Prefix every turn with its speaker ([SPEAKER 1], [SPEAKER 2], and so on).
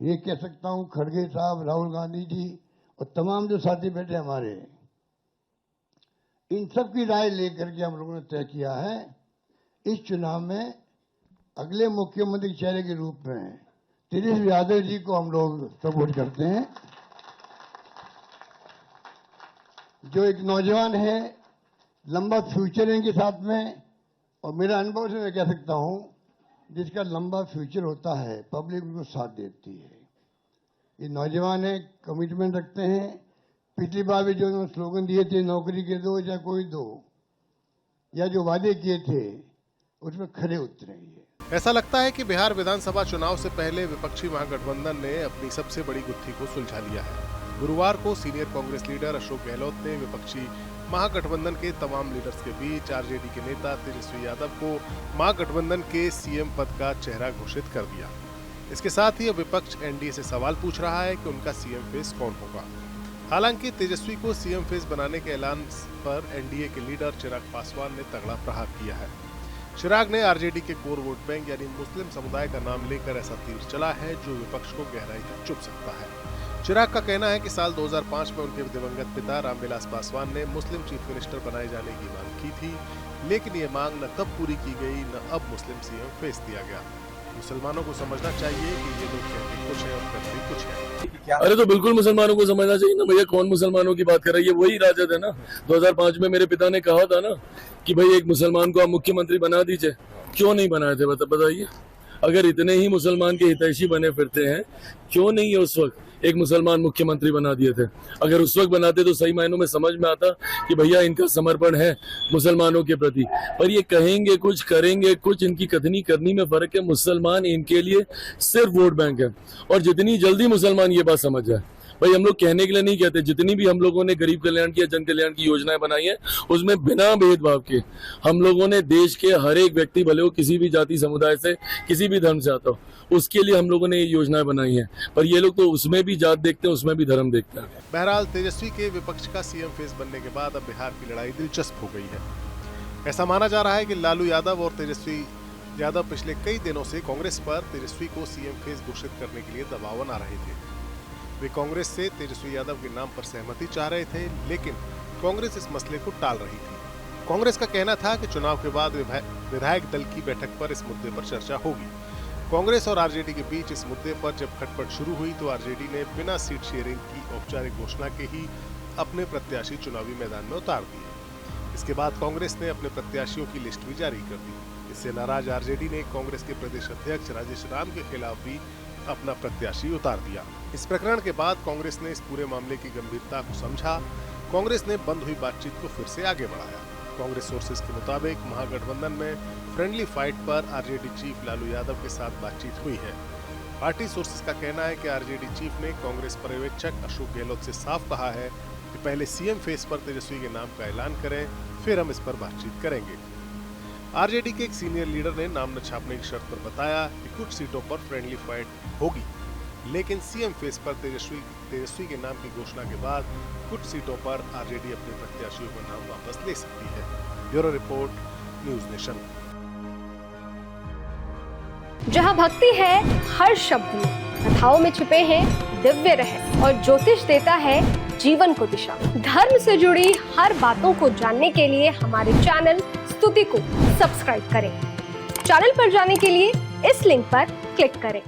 [SPEAKER 1] ये कह सकता हूं खड़गे साहब, राहुल गांधी जी और तमाम जो साथी बैठे हमारे, इन सब की राय लेकर के हम लोगों ने तय किया है इस चुनाव में अगले मुख्यमंत्री चेहरे के रूप में तेजस्वी यादव जी को हम लोग सपोर्ट करते हैं, जो एक नौजवान है, लंबा फ्यूचर है इनके साथ में। और मेरा अनुभव से मैं कह सकता हूं, जिसका लंबा फ्यूचर होता है पब्लिक उनको साथ देती है। ये नौजवान है, कमिटमेंट रखते हैं। पिछली बार भी जो उन्होंने स्लोगन दिए थे, नौकरी के दो या कोई दो, या जो वादे किए थे उसमें खरे उतरेंगे।
[SPEAKER 2] ऐसा लगता है कि बिहार विधानसभा चुनाव से पहले विपक्षी महागठबंधन ने अपनी सबसे बड़ी गुत्थी को सुलझा लिया है। गुरुवार को सीनियर कांग्रेस लीडर अशोक गहलोत ने विपक्षी महागठबंधन के तमाम लीडर्स के बीच आरजेडी के नेता तेजस्वी यादव को महागठबंधन के सीएम पद का चेहरा घोषित कर दिया। इसके साथ ही अब विपक्ष एनडीए से सवाल पूछ रहा है कि उनका सीएम फेस कौन होगा। हालांकि तेजस्वी को सीएम फेस बनाने के ऐलान पर एनडीए के लीडर चिराग पासवान ने तगड़ा प्रहार किया है। चिराग ने आरजेडी के कोर वोट बैंक यानी मुस्लिम समुदाय का नाम लेकर ऐसा तीर चला है जो विपक्ष को गहराई तक चुभ सकता है। चिराग का कहना है कि साल 2005 में उनके दिवंगत पिता रामविलास पासवान ने मुस्लिम चीफ मिनिस्टर बनाए जाने की मांग की थी, लेकिन ये मांग न तब पूरी की गई न अब मुस्लिम सीएम फेस दिया गया। मुसलमानों को समझना चाहिए कि ये लोग कहते कुछ है और करते कुछ है।
[SPEAKER 3] अरे तो बिल्कुल मुसलमानों को समझना चाहिए ना भैया, कौन मुसलमानों की बात कर रहा है? ये वही राजद है ना। 2005 में मेरे पिता ने कहा था ना कि भाई एक मुसलमान को आप मुख्यमंत्री बना दीजिए। क्यों नहीं बनाए थे बताइए? अगर इतने ही मुसलमान के हितैषी बने फिरते हैं, क्यों नहीं है उस वक्त एक मुसलमान मुख्यमंत्री बना दिए थे? अगर उस वक्त बनाते तो सही मायनों में समझ में आता कि भैया इनका समर्पण है मुसलमानों के प्रति। पर ये कहेंगे कुछ, करेंगे कुछ, इनकी कथनी करनी में फर्क है। मुसलमान इनके लिए सिर्फ वोट बैंक है, और जितनी जल्दी मुसलमान ये बात समझ जाए, भाई हम लोग कहने के लिए नहीं कहते, जितनी भी हम लोगों ने गरीब कल्याण की या जन कल्याण की योजनाएं बनाई है उसमें बिना भेदभाव के हम लोगों ने देश के हर एक व्यक्ति, भले वो किसी भी जाति समुदाय से, किसी भी धर्म से आता हो, उसके लिए हम लोगों ने ये योजनाएं बनाई हैं। पर ये लोग तो उसमें भी जात देखते हैं, उसमें भी धर्म देखते हैं।
[SPEAKER 2] बहरहाल तेजस्वी के विपक्ष का सीएम फेस बनने के बाद अब बिहार की लड़ाई दिलचस्प हो गई है। ऐसा माना जा रहा है कि लालू यादव और तेजस्वी यादव पिछले कई दिनों से कांग्रेस पर तेजस्वी को सीएम फेस घोषित करने के लिए दबाव बना रहे थे। वे कांग्रेस से तेजस्वी यादव के नाम पर सहमति चाह रहे थे, लेकिन कांग्रेस इस मसले को टाल रही थी। कांग्रेस का कहना था कि चुनाव के बाद विधायक दल की बैठक पर इस मुद्दे पर चर्चा होगी। कांग्रेस और आरजेडी के बीच इस मुद्दे पर जब खटपट शुरू हुई तो आरजेडी ने बिना सीट शेयरिंग की औपचारिक घोषणा के ही अपने प्रत्याशी चुनावी मैदान में उतार दिए। इसके बाद कांग्रेस ने अपने प्रत्याशियों की लिस्ट भी जारी कर दी। इससे नाराज आरजेडी ने कांग्रेस के प्रदेश अध्यक्ष राजेश राम के खिलाफ भी अपना प्रत्याशी उतार दिया। इस प्रकरण के बाद कांग्रेस ने इस पूरे मामले की गंभीरता को समझा। कांग्रेस ने बंद हुई बातचीत को फिर से आगे बढ़ाया। कांग्रेस सोर्सेज के मुताबिक महागठबंधन में फ्रेंडली फाइट पर आरजेडी चीफ लालू यादव के साथ बातचीत हुई है। पार्टी सोर्सेज का कहना है कि आरजेडी चीफ ने कांग्रेस पर्यवेक्षक अशोक गहलोत से साफ कहा है कि पहले सीएम फेस पर तेजस्वी के नाम का ऐलान करें, फिर हम इस पर बातचीत करेंगे। आरजेडी के एक सीनियर लीडर ने नाम न छापने की शर्त पर बताया कि कुछ सीटों पर फ्रेंडली फाइट होगी, लेकिन सीएम फेस पर तेजस्वी के नाम की घोषणा के बाद कुछ सीटों पर आरजेडी अपने प्रत्याशियों का नाम वापस ले सकती है। Bureau report, news nation.
[SPEAKER 4] जहां भक्ति है हर शब्द में, कथाओं में छुपे हैं दिव्य रहस्य, और ज्योतिष देता है जीवन को दिशा। धर्म से जुड़ी हर बातों को जानने के लिए हमारे चैनल स्तुति को सब्सक्राइब करें। चैनल पर जाने के लिए इस लिंक पर क्लिक करें।